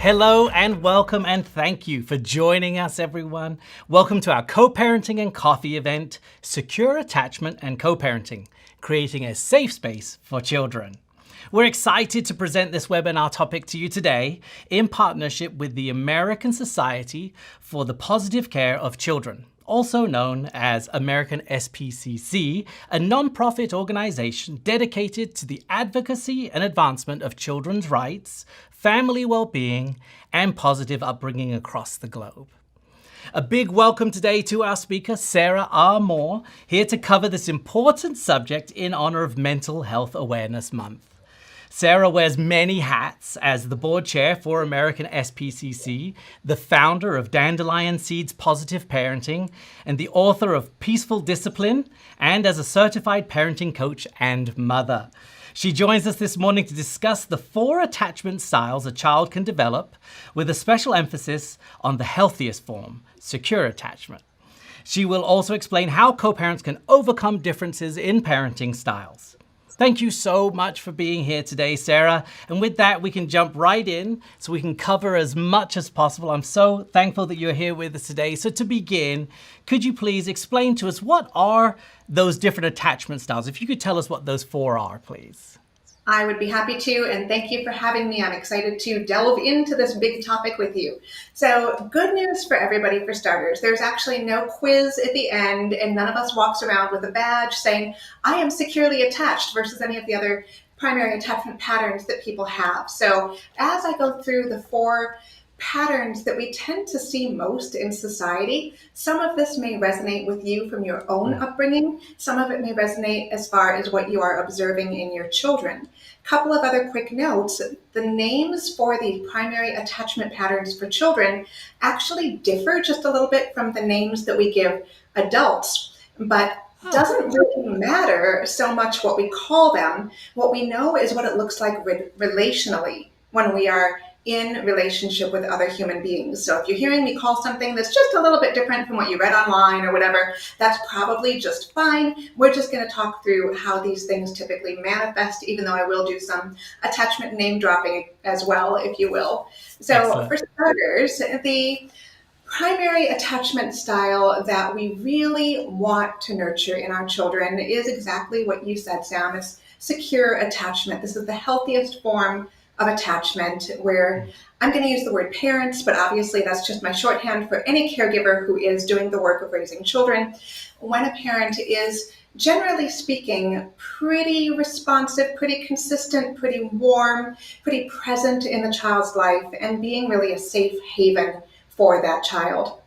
Hello and welcome and thank you for joining us, everyone. Welcome to our co-parenting and coffee event, Secure Attachment and Co-parenting, creating a safe space for children. We're excited to present this webinar topic to you today in partnership with the American Society for the Positive Care of Children, also known as American SPCC, a nonprofit organization dedicated to the advocacy and advancement of children's rights, family well-being, and positive upbringing across the globe. A big welcome today to our speaker, Sarah R. Moore, here to cover this important subject in honor of Mental Health Awareness Month. Sarah wears many hats as the board chair for American SPCC, the founder of Dandelion Seeds Positive Parenting, and the author of Peaceful Discipline, and as a certified parenting coach and mother. She joins us this morning to discuss the 4 attachment styles a child can develop, with a special emphasis on the healthiest form, secure attachment. She will also explain how co-parents can overcome differences in parenting styles. Thank you so much for being here today, Sarah. And with that, we can jump right in so we can cover as much as possible. I'm so thankful that you're here with us today. So to begin, could you please explain to us what are those different attachment styles? If you could tell us what those 4 are, please. I would be happy to, and thank you for having me. I'm excited to delve into this big topic with you. So, good news for everybody for starters. There's actually no quiz at the end, and none of us walks around with a badge saying, I am securely attached, versus any of the other primary attachment patterns that people have. So, as I go through the 4 patterns that we tend to see most in society, some of this may resonate with you from your own upbringing. Some of it may resonate as far as what you are observing in your children. Couple of other quick notes. The names for the primary attachment patterns for children actually differ just a little bit from the names that we give adults, but doesn't really matter so much what we call them. What we know is what it looks like relationally when we are in relationship with other human beings. So if you're hearing me call something that's just a little bit different from what you read online or whatever, that's probably just fine. We're just going to talk through how these things typically manifest, even though I will do some attachment name dropping as well, if you will. So excellent. For starters, the primary attachment style that we really want to nurture in our children is exactly what you said, Sam. It's secure attachment. This is the healthiest form of attachment, where I'm going to use the word parents, but obviously that's just my shorthand for any caregiver who is doing the work of raising children. When a parent is, generally speaking, pretty responsive, pretty consistent, pretty warm, pretty present in the child's life, and being really a safe haven for that child.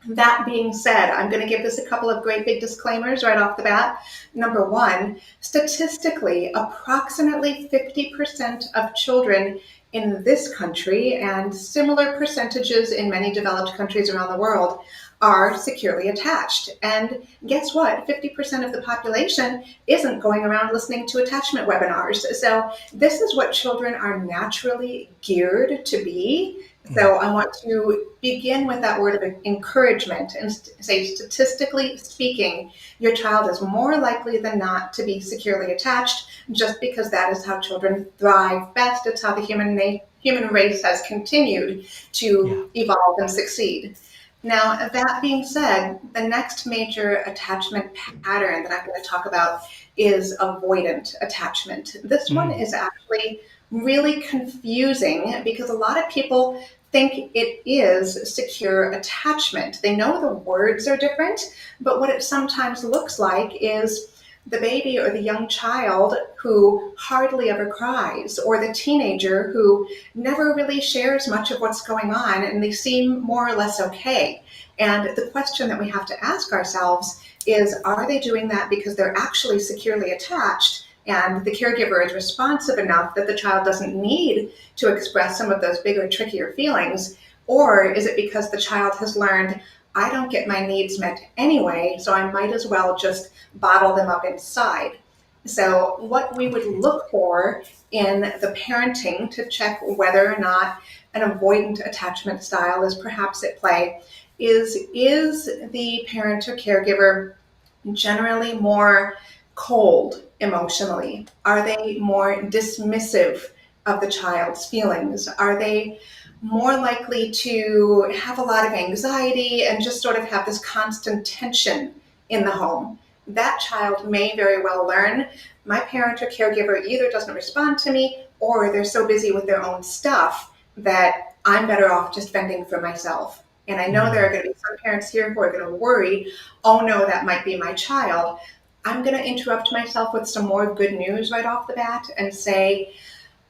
That being said, I'm going to give this a couple of great big disclaimers right off the bat. Number 1, statistically, approximately 50% of children in this country, and similar percentages in many developed countries around the world, are securely attached. And guess what? 50% of the population isn't going around listening to attachment webinars. So this is what children are naturally geared to be. So I want to begin with that word of encouragement and say, statistically speaking, your child is more likely than not to be securely attached, just because that is how children thrive best. It's how the human race has continued to evolve and succeed. Now, that being said, the next major attachment pattern that I'm going to talk about is avoidant attachment. This one is actually really confusing because a lot of people think it is secure attachment. They know the words are different, but what it sometimes looks like is the baby or the young child who hardly ever cries, or the teenager who never really shares much of what's going on, and they seem more or less okay. And the question that we have to ask ourselves is, are they doing that because they're actually securely attached and the caregiver is responsive enough that the child doesn't need to express some of those bigger, trickier feelings? Or is it because the child has learned, I don't get my needs met anyway, so I might as well just bottle them up inside? So what we would look for in the parenting to check whether or not an avoidant attachment style is perhaps at play is the parent or caregiver generally more cold emotionally? Are they more dismissive of the child's feelings? Are they more likely to have a lot of anxiety and just sort of have this constant tension in the home. That child may very well learn my parent or caregiver either doesn't respond to me or they're so busy with their own stuff that I'm better off just fending for myself. And I know there are going to be some parents here who are going to worry, oh no, that might be my child. I'm going to interrupt myself with some more good news right off the bat and say,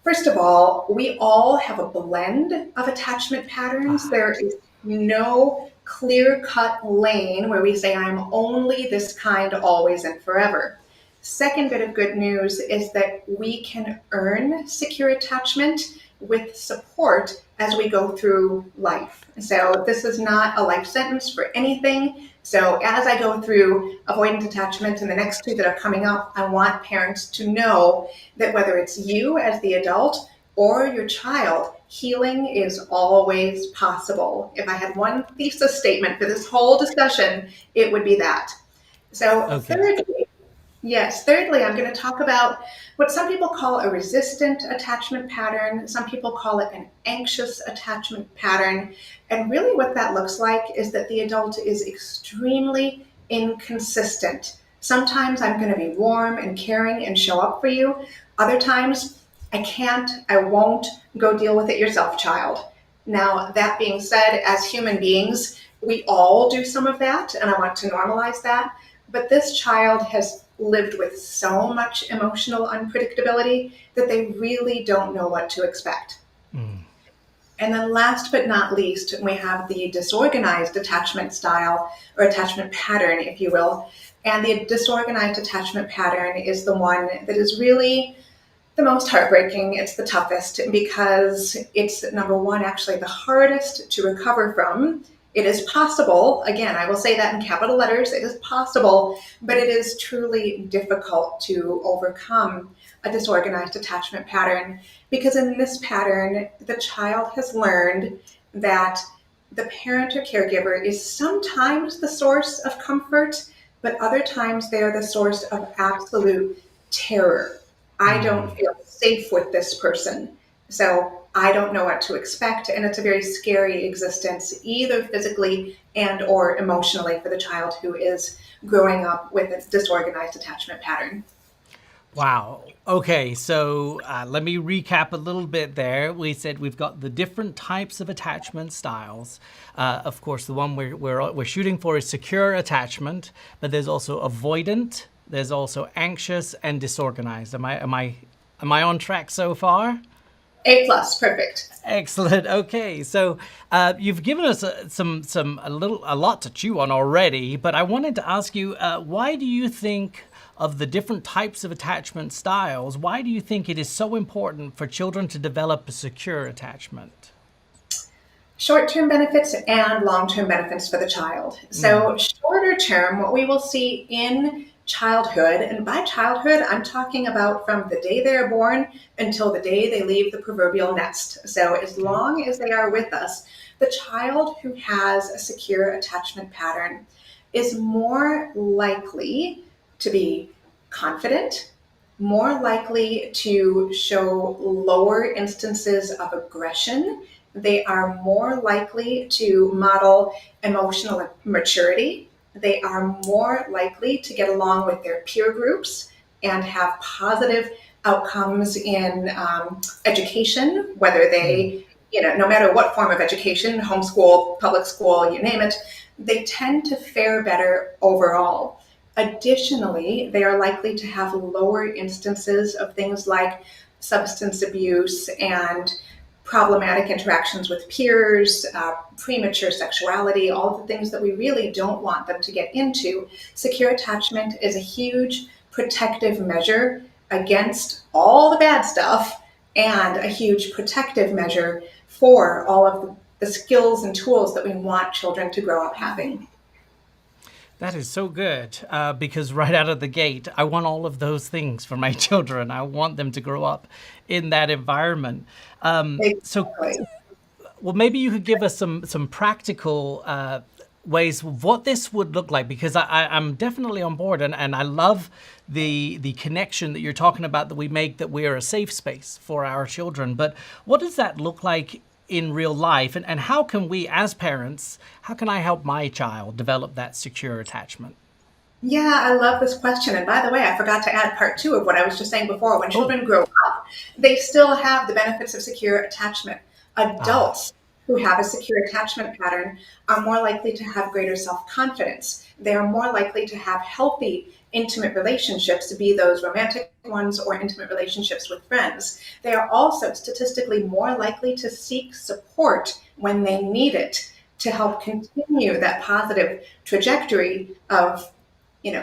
first of all, we all have a blend of attachment patterns. There is no clear-cut lane where we say, I'm only this kind always and forever. Second bit of good news is that we can earn secure attachment with support as we go through life. So this is not a life sentence for anything. So as I go through avoidant attachment and the next two that are coming up, I want parents to know that whether it's you as the adult or your child, healing is always possible. If I had one thesis statement for this whole discussion, it would be that. So Okay. thirdly, I'm going to talk about what some people call a resistant attachment pattern. Some people call it an anxious attachment pattern. And really what that looks like is that the adult is extremely inconsistent. Sometimes I'm going to be warm and caring and show up for you. Other times I can't, I won't. Go deal with it yourself, child. Now, that being said, as human beings, we all do some of that, and I want to normalize that. But this child has lived with so much emotional unpredictability that they really don't know what to expect. And then last but not least, we have the disorganized attachment style or attachment pattern, if you will. And the disorganized attachment pattern is the one that is really the most heartbreaking. It's the toughest because it's, number one, actually the hardest to recover from. It is possible, again, I will say that in capital letters, it is possible, but it is truly difficult to overcome a disorganized attachment pattern because in this pattern, the child has learned that the parent or caregiver is sometimes the source of comfort, but other times they are the source of absolute terror. I don't feel safe with this person. So I don't know what to expect. And it's a very scary existence, either physically and or emotionally for the child who is growing up with a disorganized attachment pattern. Wow. Okay, so let me recap a little bit there. We said we've got the different types of attachment styles. Of course, the one we're shooting for is secure attachment, but there's also avoidant, there's also anxious and disorganized. Am I on track so far? A plus, perfect. Excellent. Okay, so you've given us a lot to chew on already, but I wanted to ask you, why do you think of the different types of attachment styles? Why do you think it is so important for children to develop a secure attachment? Short-term benefits and long-term benefits for the child. So shorter term, what we will see in childhood, and by childhood, I'm talking about from the day they're born until the day they leave the proverbial nest. So as long as they are with us, the child who has a secure attachment pattern is more likely to be confident, more likely to show lower instances of aggression. They are more likely to model emotional maturity. They are more likely to get along with their peer groups and have positive outcomes in education, whether they, no matter what form of education, homeschool, public school, you name it, they tend to fare better overall. Additionally, they are likely to have lower instances of things like substance abuse and problematic interactions with peers, premature sexuality, all the things that we really don't want them to get into. Secure attachment is a huge protective measure against all the bad stuff and a huge protective measure for all of the skills and tools that we want children to grow up having. That is so good because right out of the gate, I want all of those things for my children. I want them to grow up in that environment. So, Exactly. well, maybe you could give us some practical ways of what this would look like because I'm definitely on board and I love the connection that you're talking about that we make that we are a safe space for our children. But what does that look like in real life? And how can we as parents, how can I help my child develop that secure attachment? Yeah, I love this question. And by the way, I forgot to add part two of what I was just saying before. When Oh, children grow up, they still have the benefits of secure attachment. ah, Adults who have a secure attachment pattern are more likely to have greater self confidence. They are more likely to have healthy, intimate relationships, to be those romantic ones or intimate relationships with friends. They are also statistically more likely to seek support when they need it to help continue that positive trajectory of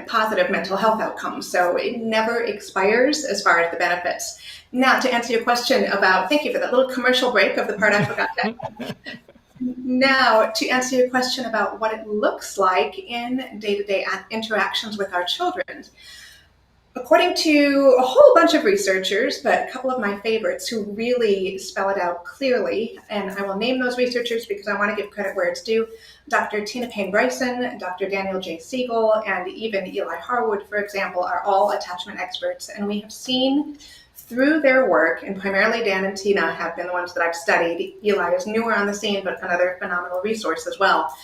positive mental health outcomes. So it never expires as far as the benefits. Now, to answer your question about, thank you for that little commercial break of the part I forgot to. Now, to answer your question about what it looks like in day-to-day interactions with our children, according to a whole bunch of researchers, but a couple of my favorites who really spell it out clearly, and I will name those researchers because I want to give credit where it's due. Dr. Tina Payne Bryson, Dr. Daniel J. Siegel, and even Eli Harwood, for example, are all attachment experts. And we have seen through their work, and primarily Dan and Tina have been the ones that I've studied. Eli is newer on the scene, but another phenomenal resource as well.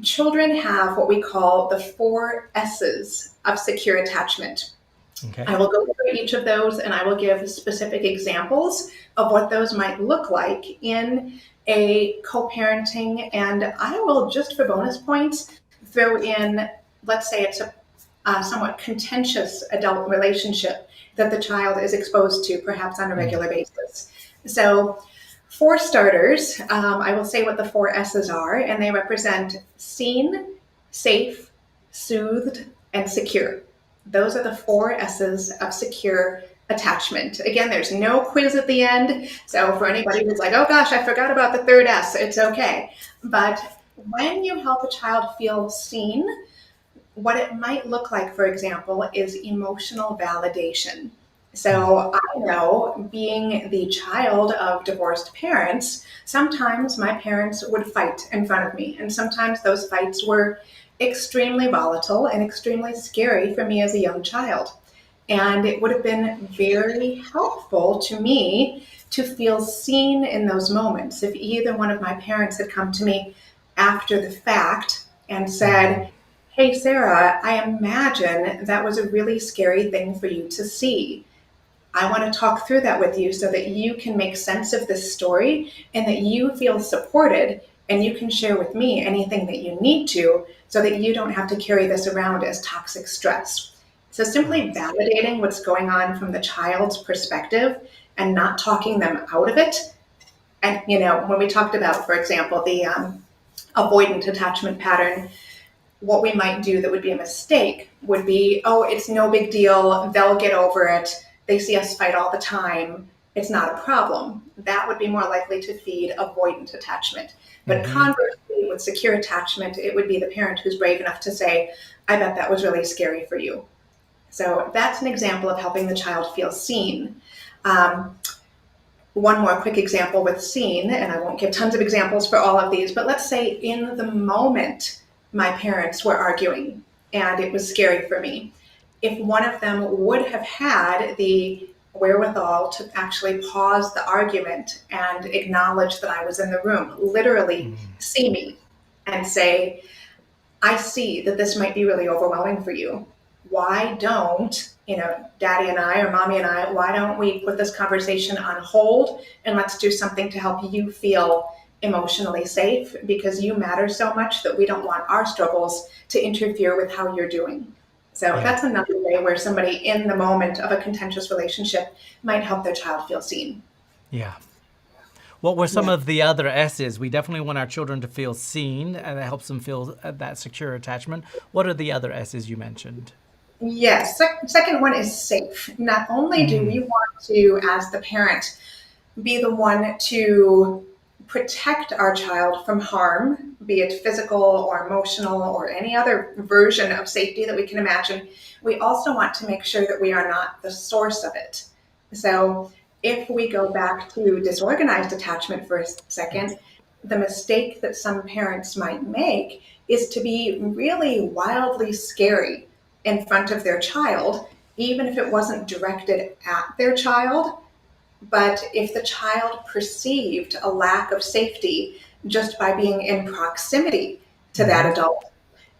Children have what we call the 4 S's of secure attachment. okay. I will go through each of those and I will give specific examples of what those might look like in a co-parenting. And I will, just for bonus points, throw in, let's say it's a somewhat contentious adult relationship that the child is exposed to, perhaps on a regular basis. So, for starters, I will say what the 4 S's are, and they represent seen, safe, soothed, and secure. Those are the 4 S's of secure attachment. Again, there's no quiz at the end, so for anybody who's like, oh gosh, I forgot about the third S, it's okay. But when you help a child feel seen, what it might look like, for example, is emotional validation. So I know, being the child of divorced parents, sometimes my parents would fight in front of me, and sometimes those fights were extremely volatile and extremely scary for me as a young child. And it would have been very helpful to me to feel seen in those moments if either one of my parents had come to me after the fact and said, hey, Sarah, I imagine that was a really scary thing for you to see. I want to talk through that with you so that you can make sense of this story and that you feel supported and you can share with me anything that you need to so that you don't have to carry this around as toxic stress. So simply validating what's going on from the child's perspective and not talking them out of it. And, when we talked about, for example, the avoidant attachment pattern, what we might do that would be a mistake would be, oh, it's no big deal. They'll get over it. They see us fight all the time. It's not a problem. That would be more likely to feed avoidant attachment. But conversely, with secure attachment, it would be the parent who's brave enough to say, I bet that was really scary for you. So that's an example of helping the child feel seen. One more quick example with seen, and I won't give tons of examples for all of these, but let's say in the moment my parents were arguing and it was scary for me. If one of them would have had the wherewithal to actually pause the argument and acknowledge that I was in the room, literally see me and say, I see that this might be really overwhelming for you. Why don't, daddy and I, or mommy and I, why don't we put this conversation on hold and let's do something to help you feel emotionally safe, because you matter so much that we don't want our struggles to interfere with how you're doing. So Yeah. that's another way where somebody in the moment of a contentious relationship might help their child feel seen. Yeah. What were some Yeah. of the other S's? We definitely want our children to feel seen, and that helps them feel that secure attachment. What are the other S's you mentioned? Yes. Second one is safe. Not only do we want to, as the parent, be the one to protect our child from harm, be it physical or emotional or any other version of safety that we can imagine, we also want to make sure that we are not the source of it. So if we go back to disorganized attachment for a second, the mistake that some parents might make is to be really wildly scary in front of their child, even if it wasn't directed at their child, But if the child perceived a lack of safety just by being in proximity to that adult,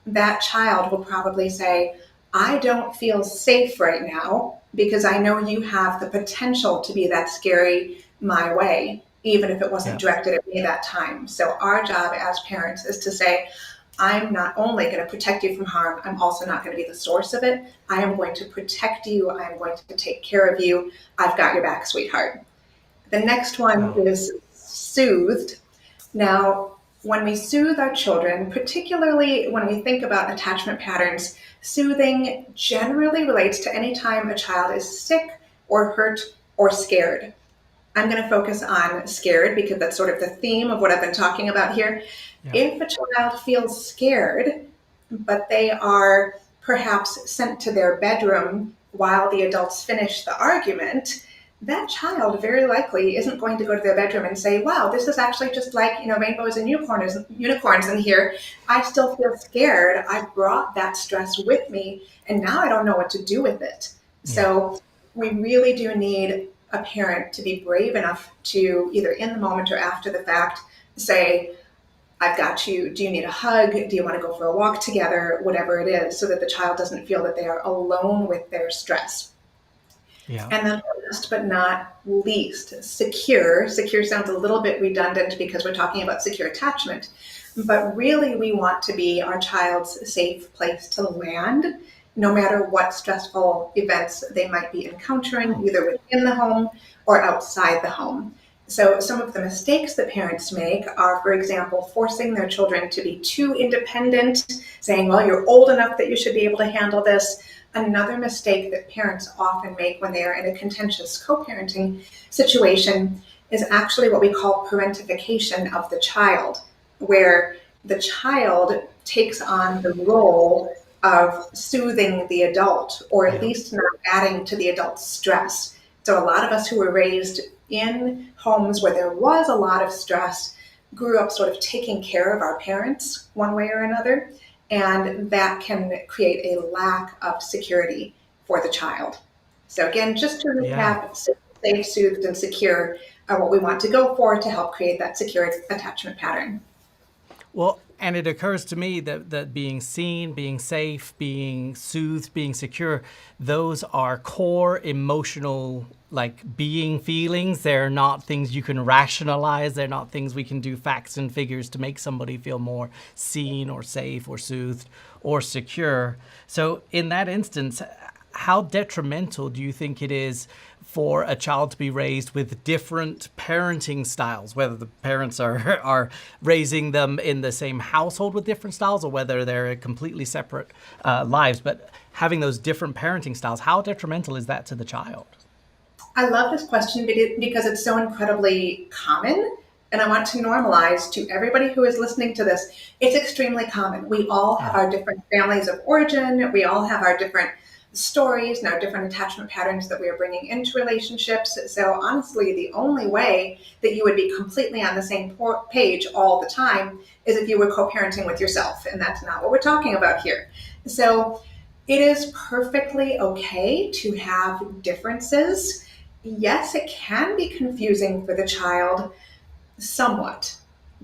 that child will probably say, I don't feel safe right now because I know you have the potential to be that scary my way, even if it wasn't Yeah. directed at me that time. So our job as parents is to say, I'm not only going to protect you from harm, I'm also not going to be the source of it. I am going to protect you. I am going to take care of you. I've got your back, sweetheart. The next one Wow. is soothed. Now, when we soothe our children, particularly when we think about attachment patterns, soothing generally relates to any time a child is sick or hurt or scared. I'm going to focus on scared because that's sort of the theme of what I've been talking about here. Yeah. If a child feels scared, but they are perhaps sent to their bedroom while the adults finish the argument, that child very likely isn't going to go to their bedroom and say, wow, this is actually just like, rainbows and unicorns in here. I still feel scared. I brought that stress with me and now I don't know what to do with it. Yeah. So we really do need a parent to be brave enough to either in the moment or after the fact say, I've got you. Do you need a hug? Do you want to go for a walk together? Whatever it is, so that the child doesn't feel that they are alone with their stress. Yeah. And then last but not least, secure. Secure sounds a little bit redundant because we're talking about secure attachment, but really we want to be our child's safe place to land, no matter what stressful events they might be encountering, either within the home or outside the home. So some of the mistakes that parents make are, for example, forcing their children to be too independent, saying, well, you're old enough that you should be able to handle this. Another mistake that parents often make when they are in a contentious co-parenting situation is actually what we call parentification of the child, where the child takes on the role of soothing the adult, or at Yeah. least not adding to the adult's stress. So a lot of us who were raised in homes where there was a lot of stress grew up sort of taking care of our parents one way or another, and that can create a lack of security for the child. So again, just to Yeah. recap, safe, soothed, and secure are what we want to go for to help create that secure attachment pattern. Well, and it occurs to me that being seen, being safe, being soothed, being secure, those are core emotional, like being feelings. They're not things you can rationalize. They're not things we can do facts and figures to make somebody feel more seen or safe or soothed or secure. So in that instance, how detrimental do you think it is for a child to be raised with different parenting styles, whether the parents are raising them in the same household with different styles or whether they're completely separate lives, but having those different parenting styles, how detrimental is that to the child? I love this question because it's so incredibly common. And I want to normalize to everybody who is listening to this, it's extremely common. We all have Yeah. our different families of origin. We all have our different stories and our different attachment patterns that we are bringing into relationships. So honestly, the only way that you would be completely on the same page all the time is if you were co-parenting with yourself. And that's not what we're talking about here. So it is perfectly okay to have differences. Yes, it can be confusing for the child somewhat,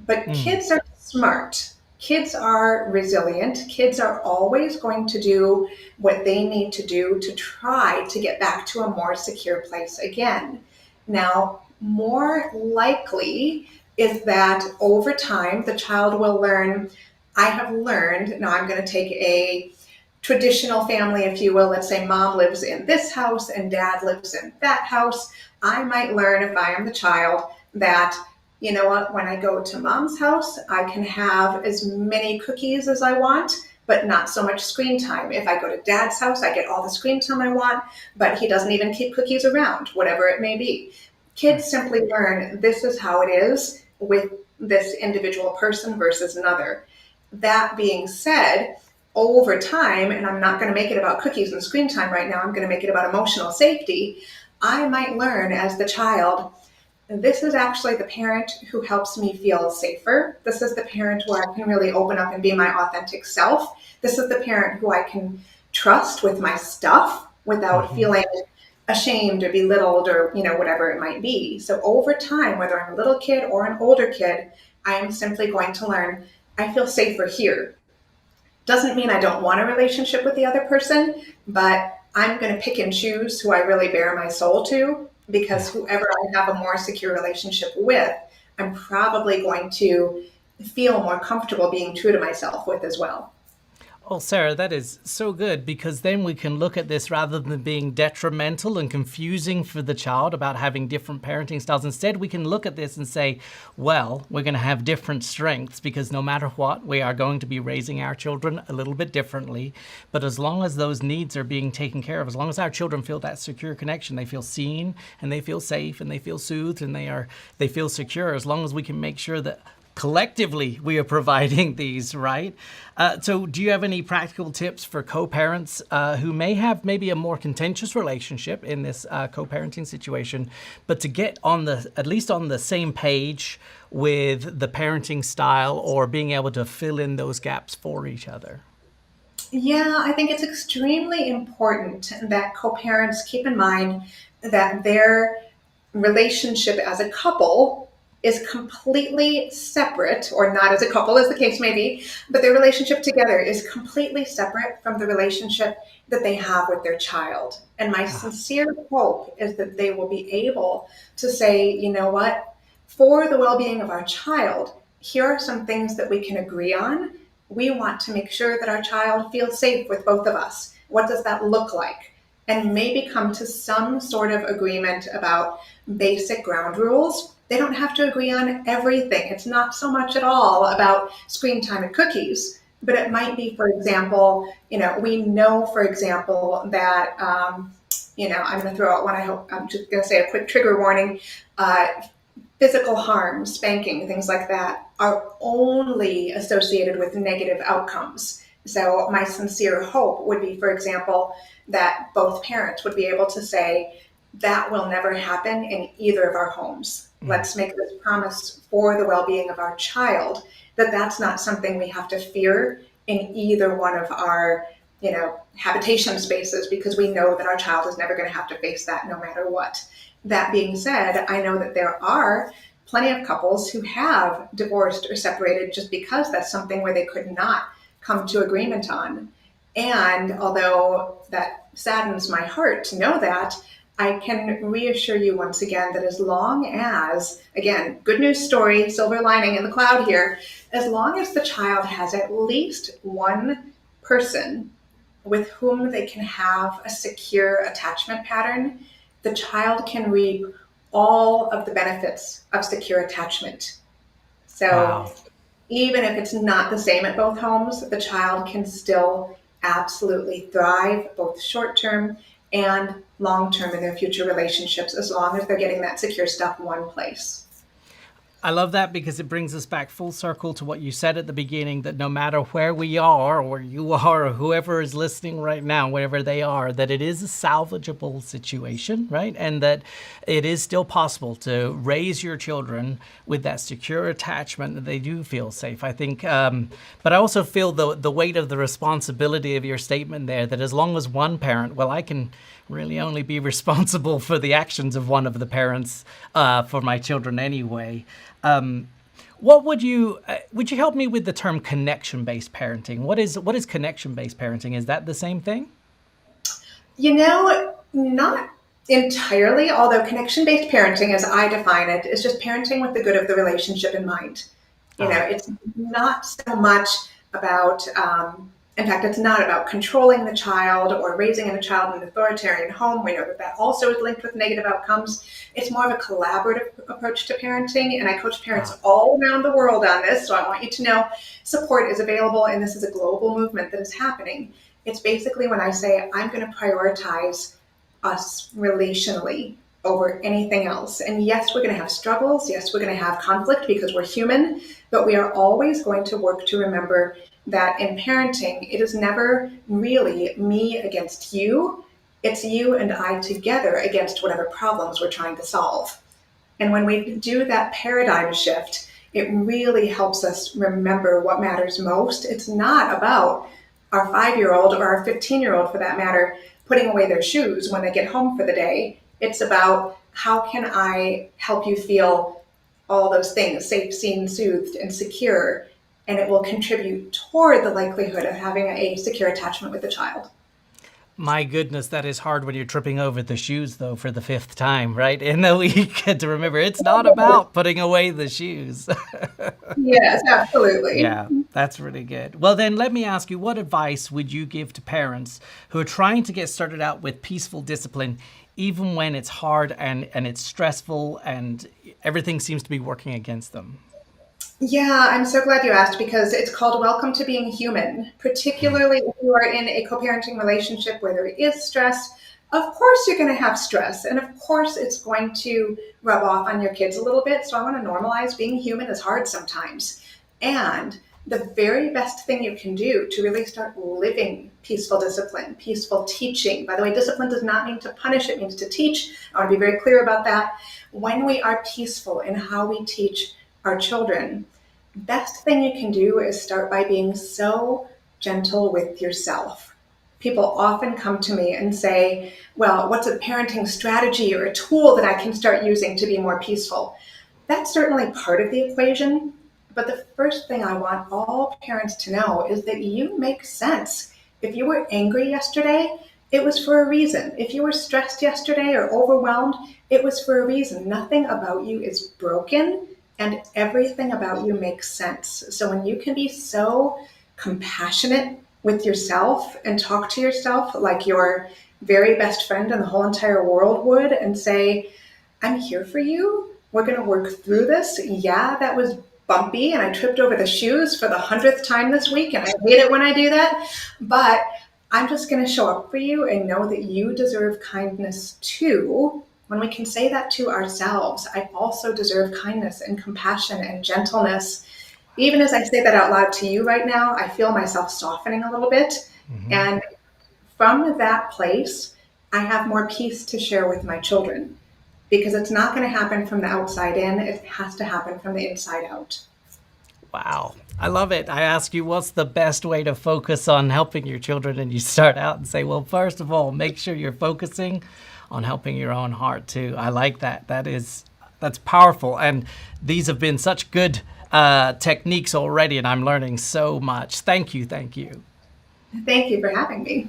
but Mm. kids are smart. Kids are resilient. Kids are always going to do what they need to do to try to get back to a more secure place again. Now, more likely is that over time the child will learn. I have learned, now I'm going to take a traditional family, if you will. Let's say mom lives in this house and dad lives in that house. I might learn if I am the child that, you know what, when I go to mom's house, I can have as many cookies as I want, but not so much screen time. If I go to dad's house, I get all the screen time I want, but he doesn't even keep cookies around, whatever it may be. Kids simply learn this is how it is with this individual person versus another. That being said, over time, and I'm not going to make it about cookies and screen time right now, I'm going to make it about emotional safety. I might learn as the child, this is actually the parent who helps me feel safer. This is the parent where I can really open up and be my authentic self. This is the parent who I can trust with my stuff without Hmm. feeling ashamed or belittled or, whatever it might be. So over time, whether I'm a little kid or an older kid, I am simply going to learn, I feel safer here. Doesn't mean I don't want a relationship with the other person, but I'm going to pick and choose who I really bare my soul to, because Yeah. whoever I have a more secure relationship with, I'm probably going to feel more comfortable being true to myself with as well. Oh, Sarah, that is so good, because then we can look at this rather than being detrimental and confusing for the child about having different parenting styles. Instead, we can look at this and say, well, we're going to have different strengths because no matter what, we are going to be raising our children a little bit differently. But as long as those needs are being taken care of, as long as our children feel that secure connection, they feel seen and they feel safe and they feel soothed and they feel secure, as long as we can make sure that collectively we are providing these, right? So do you have any practical tips for co-parents who may have maybe a more contentious relationship in this co-parenting situation, but to get on at least on the same page with the parenting style, or being able to fill in those gaps for each other? Yeah, I think it's extremely important that co-parents keep in mind that their relationship as a couple is completely separate, or not as a couple, as the case may be, but their relationship together is completely separate from the relationship that they have with their child. And my Ah, sincere hope is that they will be able to say, you know what, for the well being of our child, here are some things that we can agree on. We want to make sure that our child feels safe with both of us. What does that look like? And maybe come to some sort of agreement about basic ground rules. They don't have to agree on everything. It's not so much at all about screen time and cookies, but it might be, for example, we know, for example, that, I'm going to throw out one. I'm just going to say a quick trigger warning. Uh, Physical harm, spanking, things like that are only associated with negative outcomes. So my sincere hope would be, for example, that both parents would be able to say, that will never happen in either of our homes. Let's make this promise for the well-being of our child, that that's not something we have to fear in either one of our habitation spaces, because we know that our child is never going to have to face that no matter what. That being said, I know that there are plenty of couples who have divorced or separated just because that's something where they could not come to agreement on. And although that saddens my heart to know that, I can reassure you once again that as long as, again, good news story, silver lining in the cloud here, as long as the child has at least one person with whom they can have a secure attachment pattern, the child can reap all of the benefits of secure attachment. So wow. even if it's not the same at both homes, the child can still absolutely thrive, both short term and long term, in their future relationships, as long as they're getting that secure stuff one place. I love that, because it brings us back full circle to what you said at the beginning, that no matter where we are, or you are, or whoever is listening right now, wherever they are, that it is a salvageable situation, right? And that it is still possible to raise your children with that secure attachment, that they do feel safe. I think, but I also feel the weight of the responsibility of your statement there, that as long as one parent, well, I can really only be responsible for the actions of one of the parents for my children anyway. What would you help me with the term connection-based parenting? What is connection-based parenting? Is that the same thing? Not entirely, although connection based parenting, as I define it, is just parenting with the good of the relationship in mind. Ah, It's not so much about, in fact, it's not about controlling the child or raising a child in an authoritarian home. We know that that also is linked with negative outcomes. It's more of a collaborative approach to parenting, and I coach parents ah, all around the world on this, so I want you to know support is available, and this is a global movement that is happening. It's basically when I say I'm going to prioritize us relationally over anything else. And yes, we're going to have struggles. Yes, we're going to have conflict because we're human, but we are always going to work to remember that in parenting, it is never really me against you. It's you and I together against whatever problems we're trying to solve. And when we do that paradigm shift, it really helps us remember what matters most. It's not about our 5-year-old or our 15-year-old, for that matter, putting away their shoes when they get home for the day. It's about how can I help you feel all those things, safe, seen, soothed, and secure, and it will contribute toward the likelihood of having a secure attachment with the child. My goodness, that is hard when you're tripping over the shoes, though, for the fifth time, right? In the week, to remember it's not about putting away the shoes. Yes, absolutely. Yeah, that's really good. Well, then let me ask you, what advice would you give to parents who are trying to get started out with peaceful discipline, even when it's hard and it's stressful and everything seems to be working against them? Yeah, I'm so glad you asked because it's called Welcome to Being Human, particularly if you are in a co parenting relationship where there is stress. Of course, you're going to have stress, and of course, it's going to rub off on your kids a little bit. So, I want to normalize being human is hard sometimes. And the very best thing you can do to really start living peaceful discipline, peaceful teaching. By the way, discipline does not mean to punish, it means to teach. I want to be very clear about that. When we are peaceful in how we teach our children, best thing you can do is start by being so gentle with yourself. People often come to me and say, well, what's a parenting strategy or a tool that I can start using to be more peaceful? That's certainly part of the equation. But the first thing I want all parents to know is that you make sense. If you were angry yesterday, it was for a reason. If you were stressed yesterday or overwhelmed, it was for a reason. Nothing about you is broken and everything about you makes sense. So when you can be so compassionate with yourself and talk to yourself like your very best friend in the whole entire world would and say, I'm here for you. We're going to work through this. Yeah, that was bumpy and I tripped over the shoes for the 100th time this week and I hate it when I do that. But I'm just going to show up for you and know that you deserve kindness too. When we can say that to ourselves, I also deserve kindness and compassion and gentleness. Even as I say that out loud to you right now, I feel myself softening a little bit. Mm-hmm. And from that place, I have more peace to share with my children because it's not going to happen from the outside in. It has to happen from the inside out. Wow. I love it. I ask you, what's the best way to focus on helping your children? And you start out and say, well, first of all, make sure you're focusing on helping your own heart too. I like that. That's powerful. And these have been such good techniques already, and I'm learning so much. Thank you. Thank you. Thank you for having me.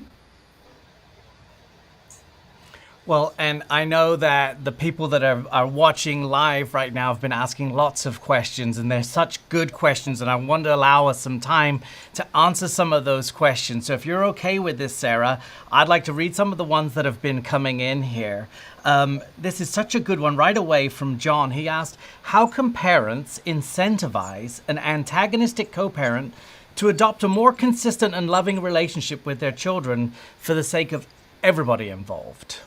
Well, and I know that the people that are watching live right now have been asking lots of questions, and they're such good questions, and I want to allow us some time to answer some of those questions. So if you're okay with this, Sarah, I'd like to read some of the ones that have been coming in here. This is such a good one right away from John. He asked, how can parents incentivize an antagonistic co-parent to adopt a more consistent and loving relationship with their children for the sake of everybody involved?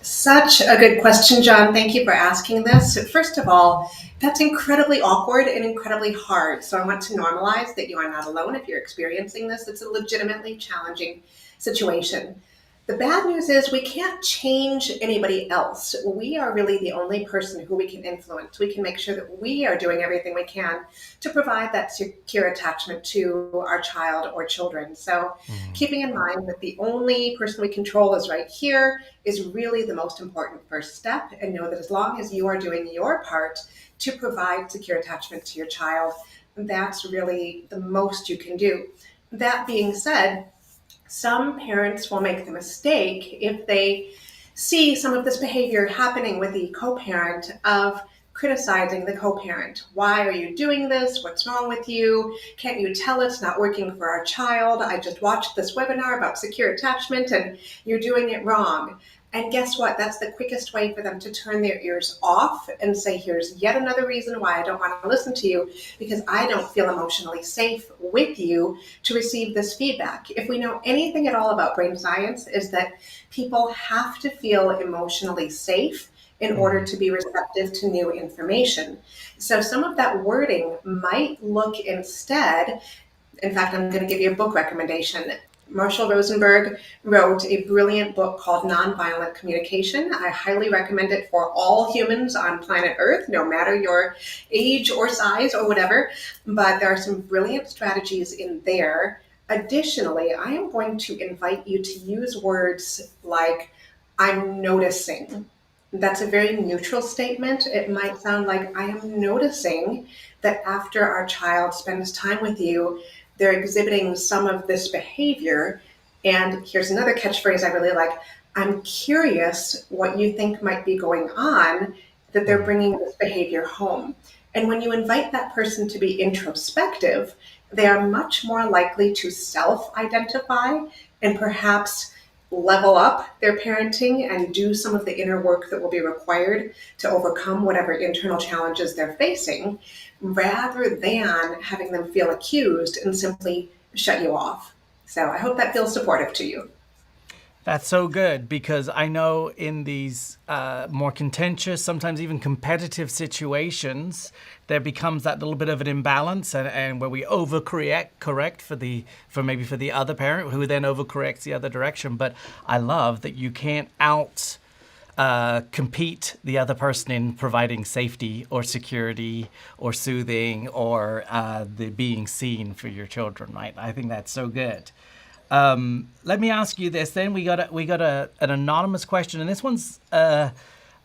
Such a good question, John. Thank you for asking this. First of all, that's incredibly awkward and incredibly hard. So I want to normalize that you are not alone if you're experiencing this. It's a legitimately challenging situation. The bad news is we can't change anybody else. We are really the only person who we can influence. We can make sure that we are doing everything we can to provide that secure attachment to our child or children. So keeping in mind that the only person we control is right here is really the most important first step. And know that as long as you are doing your part to provide secure attachment to your child, that's really the most you can do. That being said, some parents will make the mistake if they see some of this behavior happening with the co-parent of criticizing the co-parent. Why are you doing this? What's wrong with you? Can't you tell it's not working for our child? I just watched this webinar about secure attachment and you're doing it wrong. And guess what? That's the quickest way for them to turn their ears off and say, here's yet another reason why I don't want to listen to you, because I don't feel emotionally safe with you to receive this feedback. If we know anything at all about brain science, is that people have to feel emotionally safe in order to be receptive to new information. So some of that wording might look instead, in fact, I'm going to give you a book recommendation. Marshall Rosenberg wrote a brilliant book called Nonviolent Communication. I highly recommend it for all humans on planet Earth, no matter your age or size or whatever. But there are some brilliant strategies in there Additionally, I am going to invite you to use words like, I'm noticing. That's a very neutral statement. It might sound like, I am noticing that after our child spends time with you, they're exhibiting some of this behavior. And here's another catchphrase I really like, I'm curious what you think might be going on that they're bringing this behavior home. And when you invite that person to be introspective, they are much more likely to self identify and perhaps level up their parenting and do some of the inner work that will be required to overcome whatever internal challenges they're facing, rather than having them feel accused and simply shut you off. So I hope that feels supportive to you. That's so good, because I know in these more contentious, sometimes even competitive situations, there becomes that little bit of an imbalance, and where we correct for the other parent, who then overcorrects the other direction. But I love that you can't compete the other person in providing safety or security or soothing or the being seen for your children, right? I think that's so good. Let me ask you this then. We got an anonymous question, and this one's a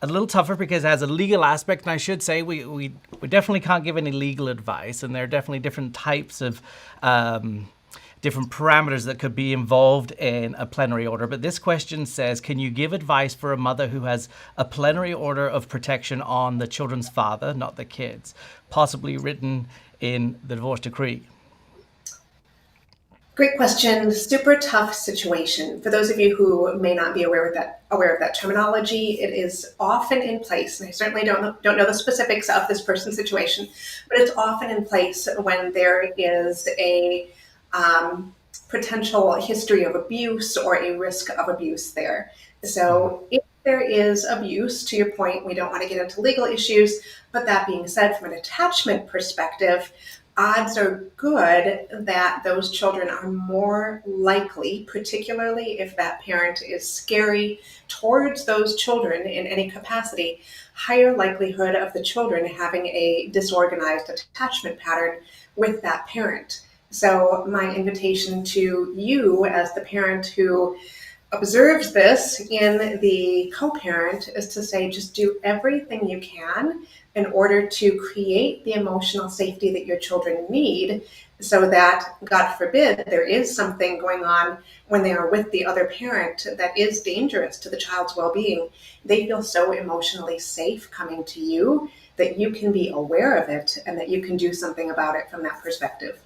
little tougher because it has a legal aspect. And I should say we definitely can't give any legal advice, and there are definitely different types of different parameters that could be involved in a plenary order. But this question says, can you give advice for a mother who has a plenary order of protection on the children's father, not the kids, possibly written in the divorce decree? Great question. Super tough situation. For those of you who may not be aware of that terminology, it is often in place, and I certainly don't know the specifics of this person's situation, but it's often in place when there is a potential history of abuse or a risk of abuse there. So if there is abuse, to your point, we don't want to get into legal issues, but that being said, from an attachment perspective, odds are good that those children are more likely, particularly if that parent is scary towards those children in any capacity, higher likelihood of the children having a disorganized attachment pattern with that parent. So my invitation to you as the parent who observes this in the co-parent is to say, just do everything you can in order to create the emotional safety that your children need, so that, God forbid, there is something going on when they are with the other parent that is dangerous to the child's well-being. They feel so emotionally safe coming to you that you can be aware of it and that you can do something about it from that perspective.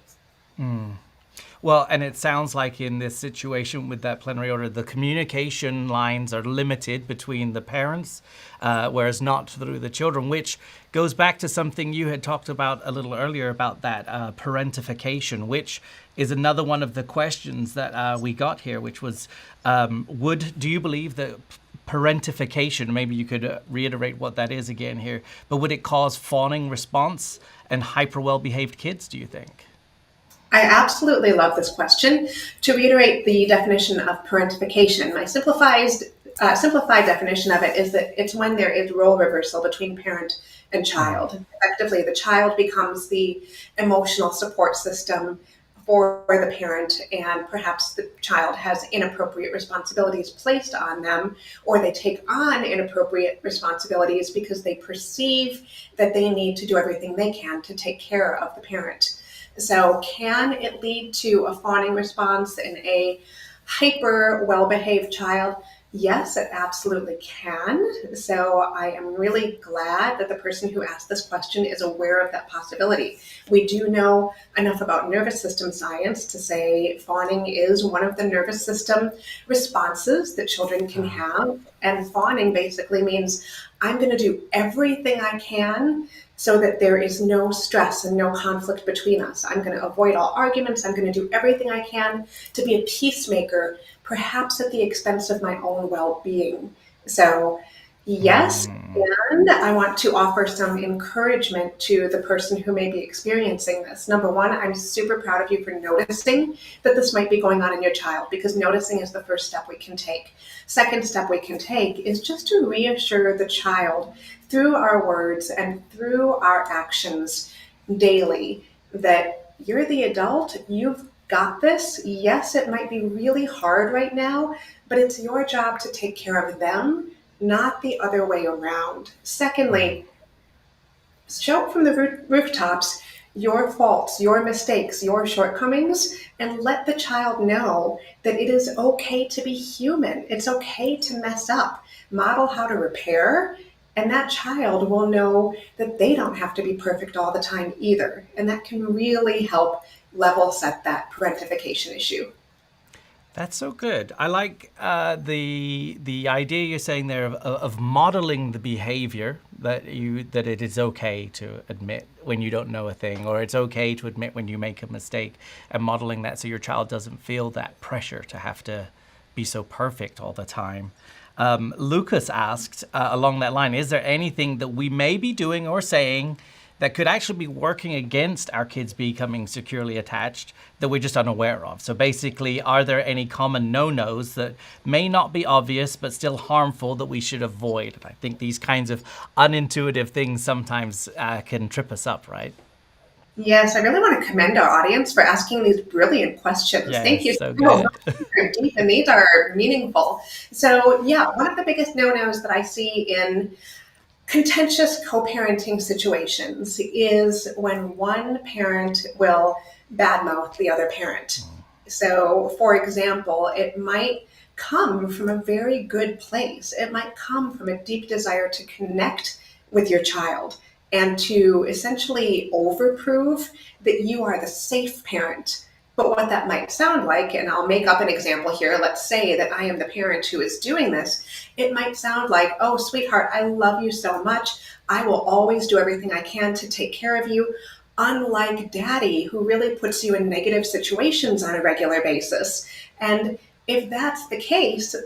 Well, and it sounds like in this situation with that plenary order, the communication lines are limited between the parents, whereas not through the children, which goes back to something you had talked about a little earlier about that parentification, which is another one of the questions that we got here, which was, do you believe that parentification, maybe you could reiterate what that is again here, but would it cause fawning response and hyper well-behaved kids, do you think? I absolutely love this question. To reiterate the definition of parentification, my simplified definition of it is that it's when there is role reversal between parent and child. Effectively, the child becomes the emotional support system for the parent, and perhaps the child has inappropriate responsibilities placed on them, or they take on inappropriate responsibilities because they perceive that they need to do everything they can to take care of the parent. So can it lead to a fawning response in a hyper well-behaved child? Yes, it absolutely can. So I am really glad that the person who asked this question is aware of that possibility. We do know enough about nervous system science to say fawning is one of the nervous system responses that children can have. And fawning basically means I'm going to do everything I can so that there is no stress and no conflict between us. I'm going to avoid all arguments. I'm going to do everything I can to be a peacemaker, perhaps at the expense of my own well-being. So yes, and I want to offer some encouragement to the person who may be experiencing this. Number one, I'm super proud of you for noticing that this might be going on in your child, because noticing is the first step we can take. Second step we can take is just to reassure the child through our words and through our actions daily that you're the adult, you've got this. Yes, it might be really hard right now, but it's your job to take care of them, not the other way around. Secondly, shout from the rooftops your faults, your mistakes, your shortcomings, and let the child know that it is okay to be human. It's okay to mess up. Model how to repair, and that child will know that they don't have to be perfect all the time either. And that can really help level set that parentification issue. That's so good. I like the idea you're saying there of modeling the behavior that it is okay to admit when you don't know a thing, or it's okay to admit when you make a mistake, and modeling that so your child doesn't feel that pressure to have to be so perfect all the time. Lucas asked along that line, is there anything that we may be doing or saying that could actually be working against our kids becoming securely attached that we're just unaware of? So basically, are there any common no-nos that may not be obvious but still harmful that we should avoid? And I think these kinds of unintuitive things sometimes can trip us up, right? Yes, I really want to commend our audience for asking these brilliant questions. Thank Yes, you so so good. much. These are deep and these are meaningful. So, yeah, one of the biggest no-nos that I see in contentious co-parenting situations is when one parent will badmouth the other parent. So, for example, it might come from a very good place. It might come from a deep desire to connect with your child and to essentially overprove that you are the safe parent. But what that might sound like, and I'll make up an example here, let's say that I am the parent who is doing this, it might sound like, oh, sweetheart, I love you so much. I will always do everything I can to take care of you. Unlike daddy, who really puts you in negative situations on a regular basis. And if that's the case,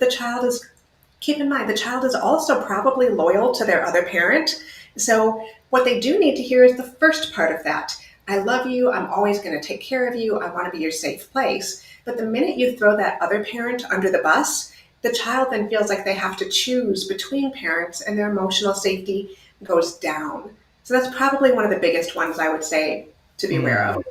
keep in mind, the child is also probably loyal to their other parent. So what they do need to hear is the first part of that. I love you. I'm always going to take care of you. I want to be your safe place. But the minute you throw that other parent under the bus, the child then feels like they have to choose between parents and their emotional safety goes down. So that's probably one of the biggest ones I would say to be aware of.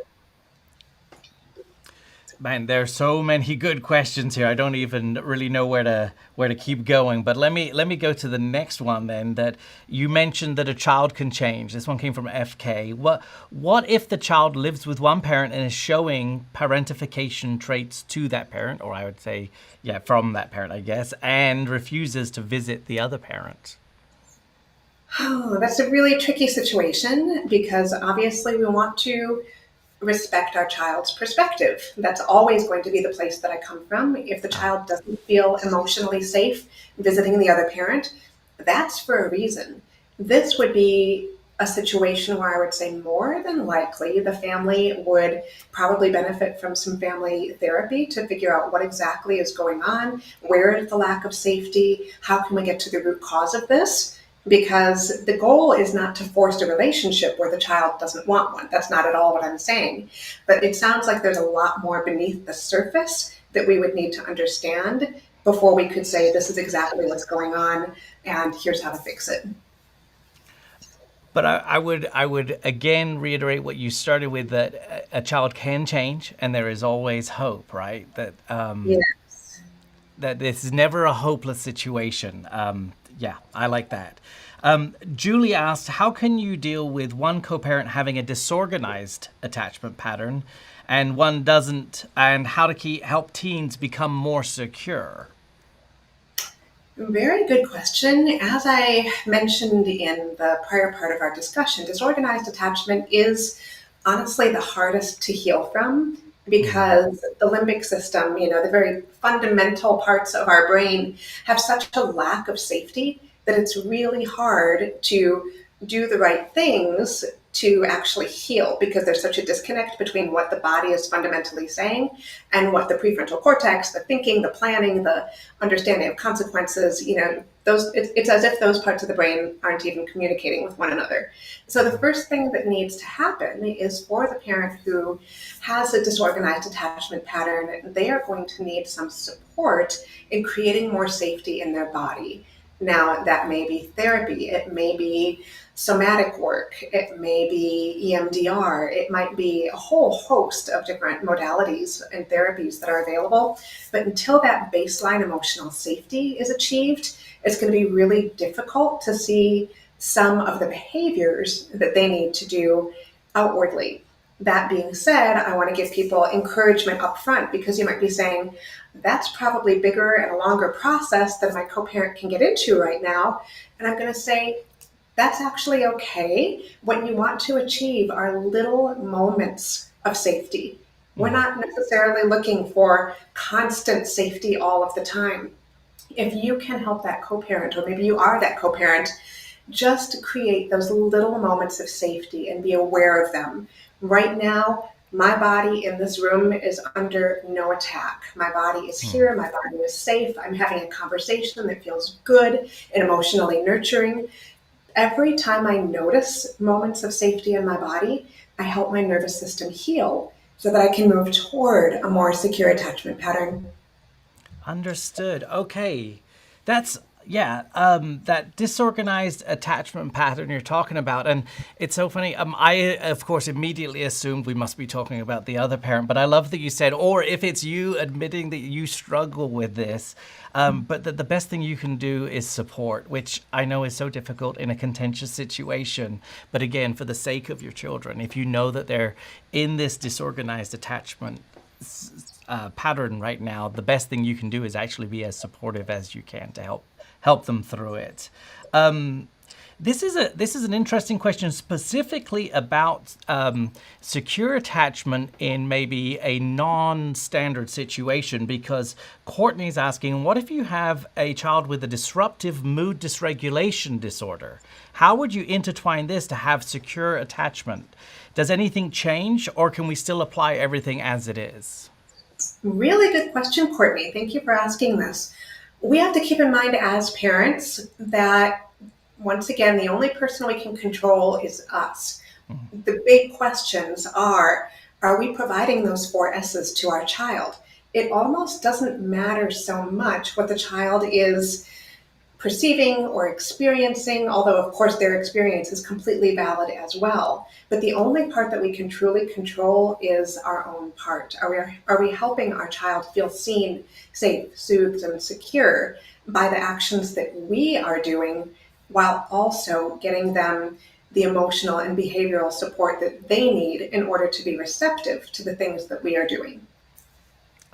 Man, there's so many good questions here. I don't even really know where to keep going. But let me go to the next one then. That you mentioned that a child can change. This one came from FK. What if the child lives with one parent and is showing parentification traits to that parent, or I would say, yeah, from that parent, I guess, and refuses to visit the other parent? Oh, that's a really tricky situation because obviously we want to respect our child's perspective. That's always going to be the place that I come from. If the child doesn't feel emotionally safe visiting the other parent, that's for a reason. This would be a situation where I would say more than likely the family would probably benefit from some family therapy to figure out what exactly is going on, where is the lack of safety, how can we get to the root cause of this? Because the goal is not to force a relationship where the child doesn't want one. That's not at all what I'm saying. But it sounds like there's a lot more beneath the surface that we would need to understand before we could say this is exactly what's going on and here's how to fix it. But I would again reiterate what you started with, that a child can change and there is always hope, right? Yes. That this is never a hopeless situation. Yeah, I like that. Julie asked, how can you deal with one co-parent having a disorganized attachment pattern and one doesn't, and how to help teens become more secure? Very good question. As I mentioned in the prior part of our discussion, disorganized attachment is honestly the hardest to heal from because the limbic system, the very fundamental parts of our brain have such a lack of safety that it's really hard to do the right things to actually heal because there's such a disconnect between what the body is fundamentally saying and what the prefrontal cortex, the thinking, the planning, the understanding of consequences, it's as if those parts of the brain aren't even communicating with one another. So the first thing that needs to happen is for the parent who has a disorganized attachment pattern, they are going to need some support in creating more safety in their body. Now, that may be therapy, it may be somatic work, it may be EMDR, it might be a whole host of different modalities and therapies that are available. But until that baseline emotional safety is achieved, it's going to be really difficult to see some of the behaviors that they need to do outwardly. That being said, I want to give people encouragement up front, because you might be saying, that's probably bigger and a longer process than my co-parent can get into right now. And I'm going to say, that's actually okay. What you want to achieve are little moments of safety. We're not necessarily looking for constant safety all of the time. If you can help that co-parent, or maybe you are that co-parent, just create those little moments of safety and be aware of them. Right now, my body in this room is under no attack. My body is here. My body is safe. I'm having a conversation that feels good and emotionally nurturing. Every time I notice moments of safety in my body, I help my nervous system heal so that I can move toward a more secure attachment pattern. Understood. Okay. That's, yeah, that disorganized attachment pattern you're talking about. And it's so funny. I, of course, immediately assumed we must be talking about the other parent, but I love that you said, or if it's you admitting that you struggle with this, but that the best thing you can do is support, which I know is so difficult in a contentious situation. But again, for the sake of your children, if you know that they're in this disorganized attachment pattern right now, the best thing you can do is actually be as supportive as you can to help them through it. This is an interesting question, specifically about secure attachment in maybe a non-standard situation, because Courtney's asking, what if you have a child with a disruptive mood dysregulation disorder? How would you intertwine this to have secure attachment? Does anything change, or can we still apply everything as it is? Really good question, Courtney. Thank you for asking this. We have to keep in mind as parents that, once again, the only person we can control is us. The big questions are we providing those four S's to our child? It almost doesn't matter so much what the child is perceiving or experiencing, although of course their experience is completely valid as well. But the only part that we can truly control is our own part. Are we helping our child feel seen, safe, soothed, and secure by the actions that we are doing, while also getting them the emotional and behavioral support that they need in order to be receptive to the things that we are doing?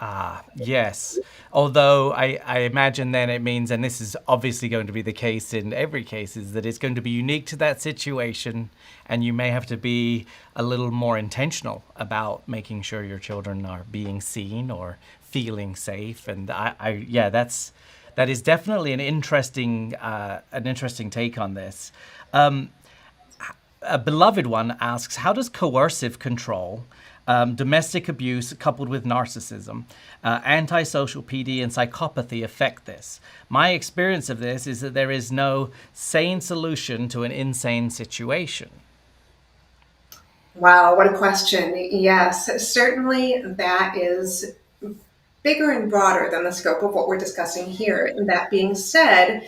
Ah, yes. Although I imagine then it means, and this is obviously going to be the case in every case, is that it's going to be unique to that situation, and you may have to be a little more intentional about making sure your children are being seen or feeling safe. And yeah, that is definitely an interesting take on this. A beloved one asks, how does coercive control, domestic abuse coupled with narcissism, antisocial PD, and psychopathy affect this? My experience of this is that there is no sane solution to an insane situation. Wow, what a question. Yes, certainly that is bigger and broader than the scope of what we're discussing here. And that being said,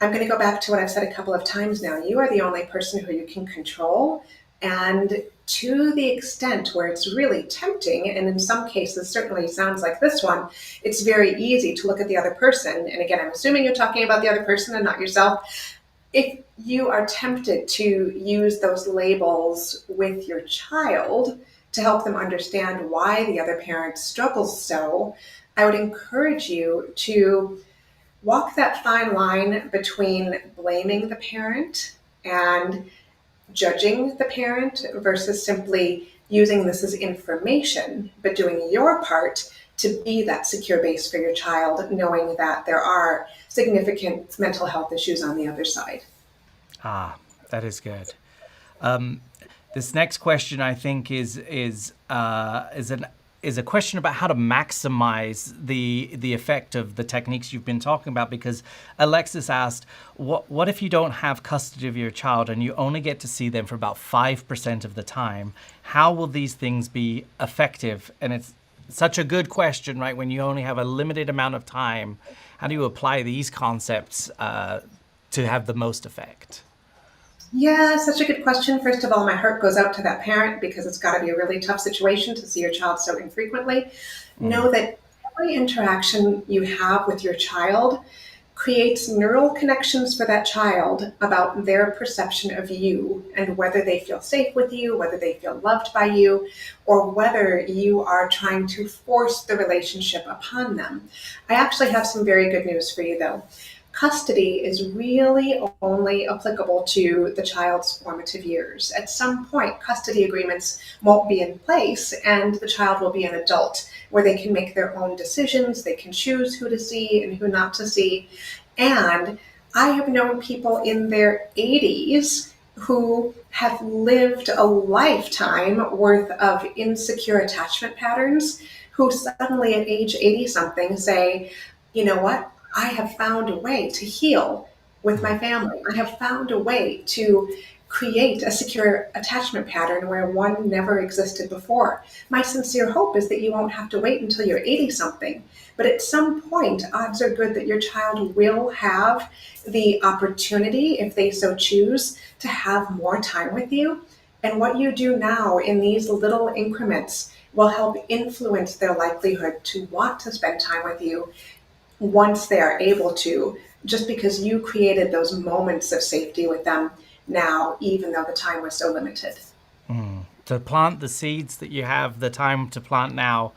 I'm going to go back to what I've said a couple of times now. You are the only person who you can control. And to the extent where it's really tempting, and in some cases certainly sounds like this one, it's very easy to look at the other person. And again, I'm assuming you're talking about the other person and not yourself. If you are tempted to use those labels with your child to help them understand why the other parent struggles so, I would encourage you to walk that fine line between blaming the parent and judging the parent versus simply using this as information, but doing your part to be that secure base for your child, knowing that there are significant mental health issues on the other side. Ah, that is good. This next question, I think, is a question about how to maximize the effect of the techniques you've been talking about. Because Alexis asked, what if you don't have custody of your child and you only get to see them for about 5% of the time? How will these things be effective? And it's such a good question, right? When you only have a limited amount of time, how do you apply these concepts to have the most effect? Yeah, such a good question. First of all, my heart goes out to that parent because it's got to be a really tough situation to see your child so infrequently. Mm, Know that every interaction you have with your child creates neural connections for that child about their perception of you and whether they feel safe with you, whether they feel loved by you, or whether you are trying to force the relationship upon them. I actually have some very good news for you, though. Custody is really only applicable to the child's formative years. At some point, custody agreements won't be in place, and the child will be an adult where they can make their own decisions. They can choose who to see and who not to see. And I have known people in their 80s who have lived a lifetime worth of insecure attachment patterns who suddenly at age 80 something say, you know what? I have found a way to heal with my mm, family. I have found a way to create a secure attachment pattern where one never existed before. My sincere hope is that you won't have to wait until you're 80 something, but at some point, odds are good that your child will have the opportunity, if they so choose, to have more time with you. And what you do now in these little increments will help influence their likelihood to want to spend time with you once they are able to, just because you created those moments of safety with them now, even though the time was so limited. mm. To plant the seeds that you have the time to plant now,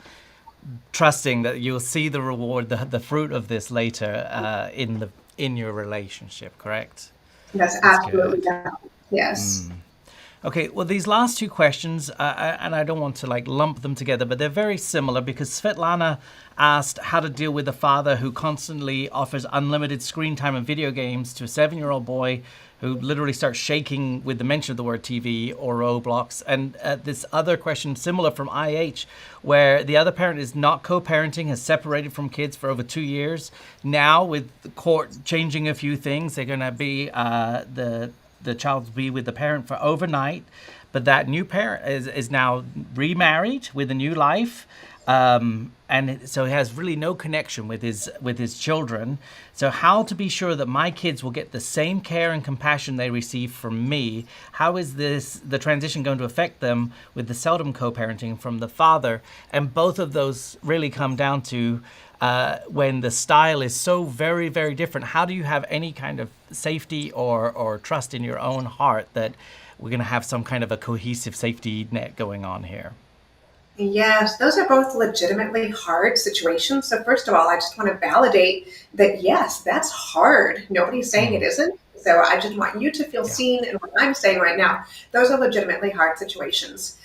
trusting that you'll see the reward, the fruit of this later in your relationship. Correct? That's That's absolutely good. that. Yes. Okay, well, these last two questions, and I don't want to like lump them together, but they're very similar because Svetlana asked how to deal with a father who constantly offers unlimited screen time and video games to a 7-year-old boy who literally starts shaking with the mention of the word TV or Roblox. And this other question, similar from IH, where the other parent is not co-parenting, has separated from kids for over 2 years. Now, with the court changing a few things, they're going to be the child will be with the parent for overnight, but that new parent is now remarried with a new life, and so he has really no connection with his children. So how to be sure that my kids will get the same care and compassion they receive from me? How is the transition going to affect them with the seldom co-parenting from the father? And both of those really come down to when the style is so very, very different. How do you have any kind of safety or trust in your own heart that we're going to have some kind of a cohesive safety net going on here? Yes, those are both legitimately hard situations. So, first of all, I just want to validate that yes, that's hard. Nobody's saying it Mm, isn't. So, I just want you to feel yeah. seen in what I'm saying right now. Those are legitimately hard situations.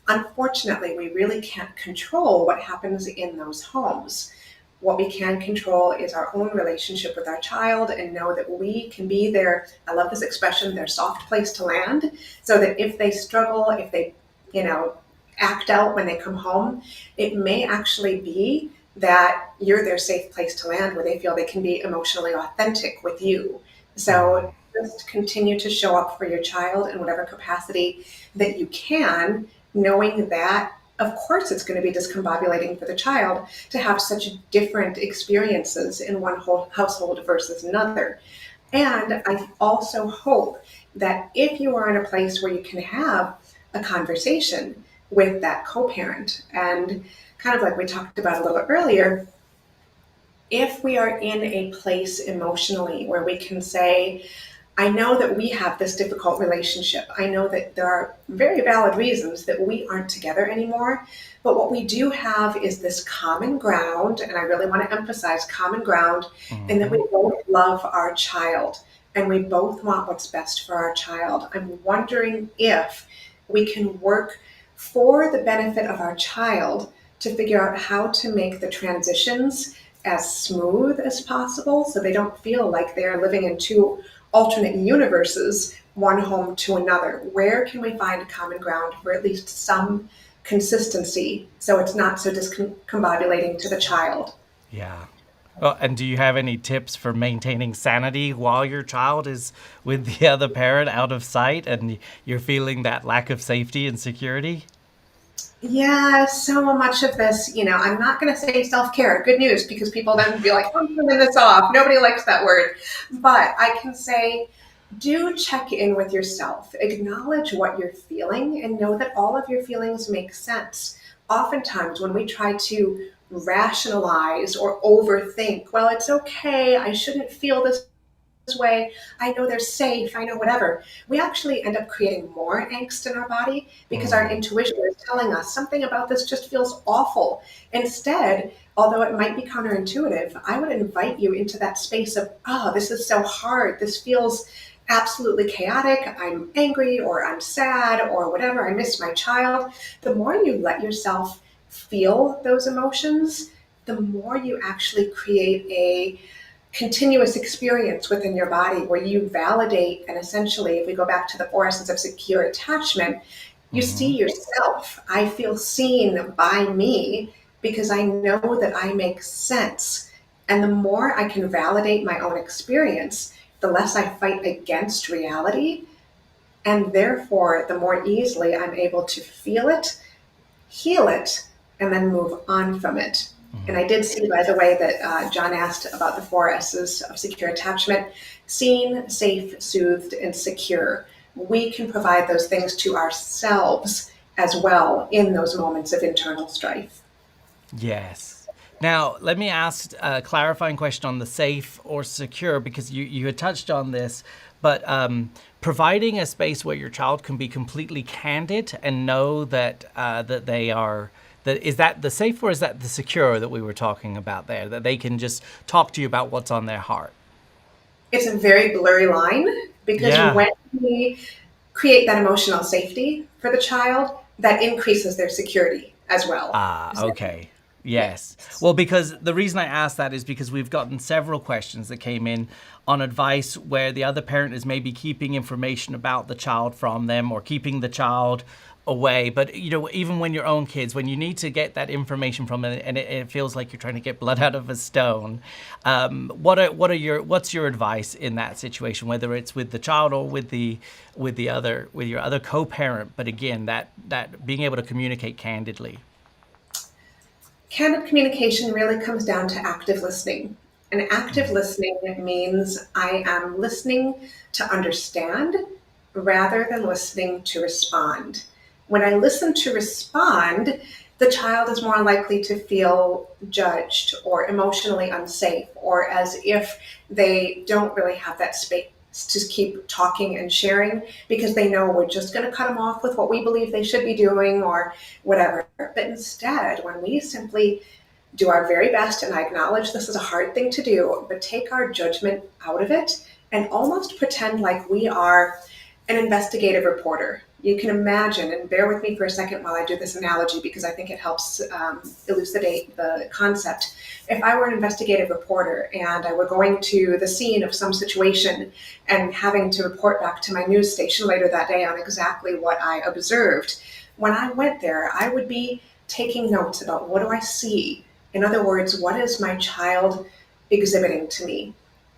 Unfortunately, we really can't control what happens in those homes. What we can control is our own relationship with our child and know that we can be their, I love this expression, their soft place to land, so that if they struggle, if they, you know, act out when they come home, it may actually be that you're their safe place to land where they feel they can be emotionally authentic with you. Mm, So just continue to show up for your child in whatever capacity that you can, knowing that of course it's going to be discombobulating for the child to have such different experiences in one whole household versus another. And I also hope that if you are in a place where you can have a conversation with that co-parent, and kind of like we talked about a little earlier, if we are in a place emotionally where we can say, I know that we have this difficult relationship. I know that there are very valid reasons that we aren't together anymore. But what we do have is this common ground, and I really want to emphasize common ground, and that mm-hmm. we both love our child and we both want what's best for our child. I'm wondering if we can work for the benefit of our child to figure out how to make the transitions as smooth as possible so they don't feel like they're living in two alternate universes, one home to another. Where can we find common ground for at least some consistency so it's not so discombobulating to the child? Yeah. Well, and do you have any tips for maintaining sanity while your child is with the other parent out of sight and you're feeling that lack of safety and security? Yeah, so much of this, I'm not going to say self-care. Good news, because people then be like, I'm turning this off. Nobody likes that word. But I can say, do check in with yourself. Acknowledge what you're feeling and know that all of your feelings make sense. Oftentimes, when we try to rationalize or overthink, well, it's okay, I shouldn't feel this way, I know they're safe, I know whatever, we actually end up creating more angst in our body because our Mm, intuition is telling us something about this just feels awful. Instead, although it might be counterintuitive, I would invite you into that space of, oh, this is so hard. This feels absolutely chaotic. I'm angry or I'm sad or whatever. I miss my child. The more you let yourself feel those emotions, the more you actually create a continuous experience within your body where you validate, and essentially, if we go back to the 4 essence of secure attachment, you mhm. see yourself. I feel seen by me because I know that I make sense. And the more I can validate my own experience, the less I fight against reality. And therefore, the more easily I'm able to feel it, heal it, and then move on from it. And I did see, by the way, that John asked about the 4 S's of secure attachment: seen, safe, soothed, and secure. We can provide those things to ourselves as well in those moments of internal strife. Yes. Now, let me ask a clarifying question on the safe or secure, because you had touched on this, but providing a space where your child can be completely candid and know that that they are, that is that the safe, or is that the secure that we were talking about there, that they can just talk to you about what's on their heart? It's a very blurry line because Yeah. when we create that emotional safety for the child, that increases their security as well. Ah, So, okay. Yes. yes. Well, because the reason I asked that is because we've gotten several questions that came in on advice where the other parent is maybe keeping information about the child from them or keeping the child away. But, even when your own kids, when you need to get that information from them and it feels like you're trying to get blood out of a stone, what's your advice in that situation, whether it's with the child or with your other co-parent? But again, that being able to communicate candidly. Candid communication really comes down to active listening. And active listening means I am listening to understand rather than listening to respond. When I listen to respond, the child is more likely to feel judged or emotionally unsafe, or as if they don't really have that space to keep talking and sharing because they know we're just going to cut them off with what we believe they should be doing or whatever. But instead, when we simply do our very best, and I acknowledge this is a hard thing to do, but take our judgment out of it and almost pretend like we are an investigative reporter. You can imagine, and bear with me for a second while I do this analogy because I think it helps elucidate the concept. If I were an investigative reporter and I were going to the scene of some situation and having to report back to my news station later that day on exactly what I observed, when I went there, I would be taking notes about what do I see? In other words, what is my child exhibiting to me?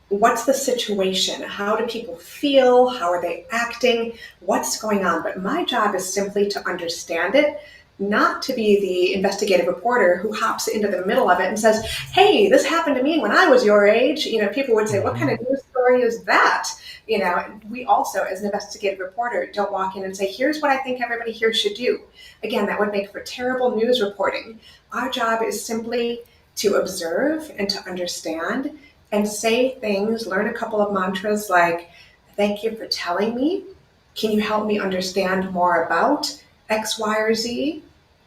What's the situation? How do people feel? How are they acting? What's going on? But my job is simply to understand it, not to be the investigative reporter who hops into the middle of it and says, hey, this happened to me when I was your age. People would say, what kind of news story is that? We also, as an investigative reporter, don't walk in and say, here's what I think everybody here should do. Again, that would make for terrible news reporting. Our job is simply to observe and to understand and say things, learn a couple of mantras like, thank you for telling me. Can you help me understand more about X, Y, or Z?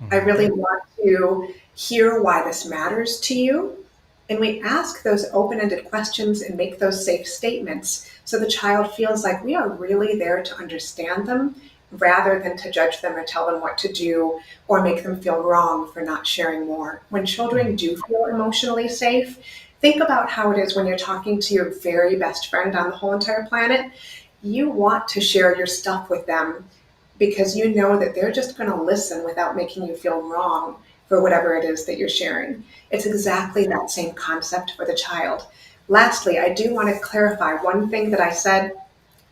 I really want to hear why this matters to you. And we ask those open ended questions and make those safe statements so the child feels like we are really there to understand them rather than to judge them or tell them what to do or make them feel wrong for not sharing more. When children do feel emotionally safe, think about how it is when you're talking to your very best friend on the whole entire planet. You want to share your stuff with them because you know that they're just going to listen without making you feel wrong for whatever it is that you're sharing. It's exactly that same concept for the child. Lastly, I do want to clarify one thing that I said.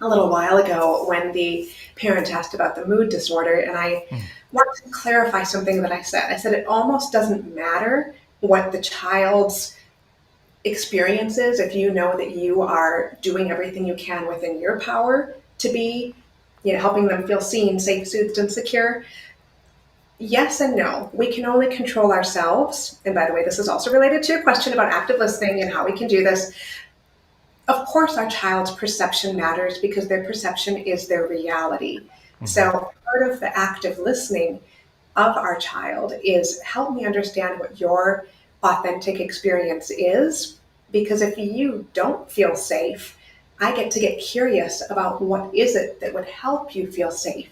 a little while ago when the parent asked about the mood disorder, and I wanted to clarify something that I said. I said it almost doesn't matter what the child's experience is if you know that you are doing everything you can within your power to be, helping them feel seen, safe, soothed, and secure. Yes and no. We can only control ourselves. And by the way, this is also related to your question about active listening and how we can do this. Of course, our child's perception matters because their perception is their reality. So part of the active listening of our child is help me understand what your authentic experience is. Because if you don't feel safe, I get curious about what is it that would help you feel safe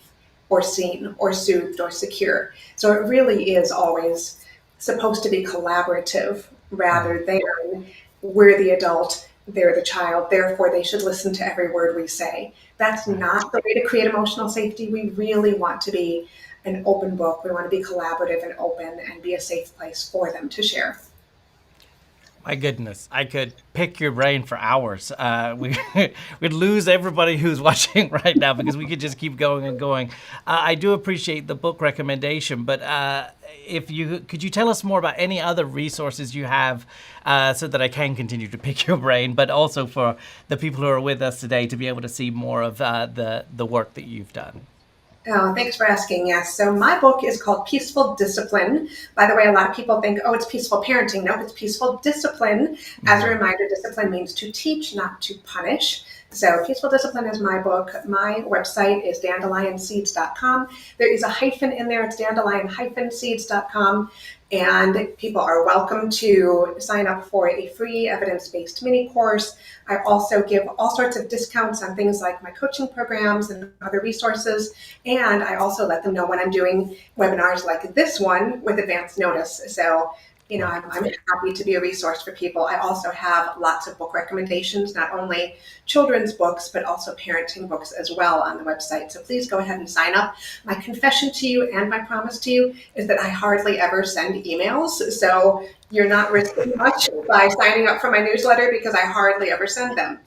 or seen or soothed or secure. So it really is always supposed to be collaborative rather than we're the adult, they're the child, therefore they should listen to every word we say. That's not the way to create emotional safety. We really want to be an open book. We want to be collaborative and open and be a safe place for them to share. My goodness, I could pick your brain for hours. We'd lose everybody who's watching right now because we could just keep going and going. I do appreciate the book recommendation, but could you tell us more about any other resources you have so that I can continue to pick your brain, but also for the people who are with us today to be able to see more of the work that you've done? Oh, thanks for asking. Yes. So my book is called Peaceful Discipline. By the way, a lot of people think, oh, it's peaceful parenting. No, it's peaceful discipline. As a reminder, discipline means to teach, not to punish. So Peaceful Discipline is my book. My website is dandelionseeds.com. There is a hyphen in there. It's dandelion-seeds.com. And people are welcome to sign up for a free evidence-based mini course. I also give all sorts of discounts on things like my coaching programs and other resources. And I also let them know when I'm doing webinars like this one with advance notice. So, I'm happy to be a resource for people. I also have lots of book recommendations, not only children's books, but also parenting books as well on the website. So please go ahead and sign up. My confession to you and my promise to you is that I hardly ever send emails. So you're not risking much by signing up for my newsletter because I hardly ever send them.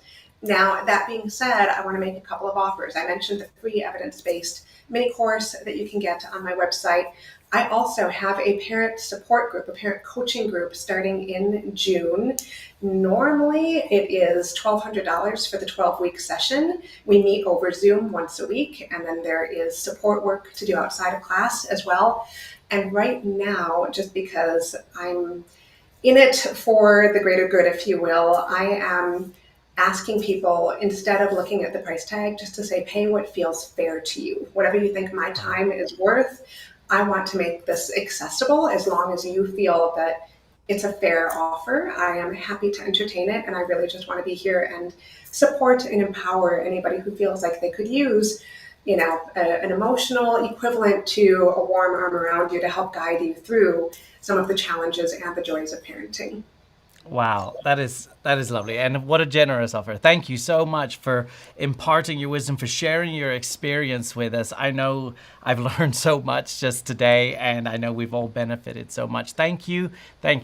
Now, that being said, I want to make a couple of offers. I mentioned the free evidence-based mini course that you can get on my website. I also have a parent support group, a parent coaching group starting in June. Normally, it is $1,200 for the 12-week session. We meet over Zoom once a week, and then there is support work to do outside of class as well. And right now, just because I'm in it for the greater good, if you will, I am asking people, instead of looking at the price tag, just to say, pay what feels fair to you. Whatever you think my time is worth, I want to make this accessible as long as you feel that it's a fair offer. I am happy to entertain it, and I really just want to be here and support and empower anybody who feels like they could use, an emotional equivalent to a warm arm around you to help guide you through some of the challenges and the joys of parenting. Wow, that is lovely, and what a generous offer. Thank you so much for imparting your wisdom, for sharing your experience with us. I know I've learned so much just today, and I know we've all benefited so much. Thank you,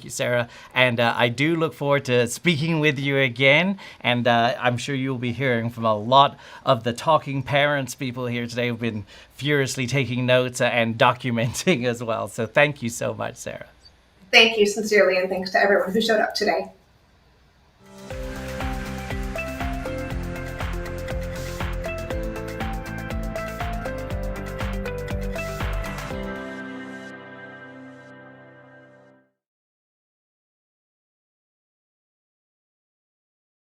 Sarah, and I do look forward to speaking with you again, and I'm sure you'll be hearing from a lot of the Talking Parents people here today who've been furiously taking notes and documenting as well. So thank you so much, Sarah. Thank you sincerely, and thanks to everyone who showed up today.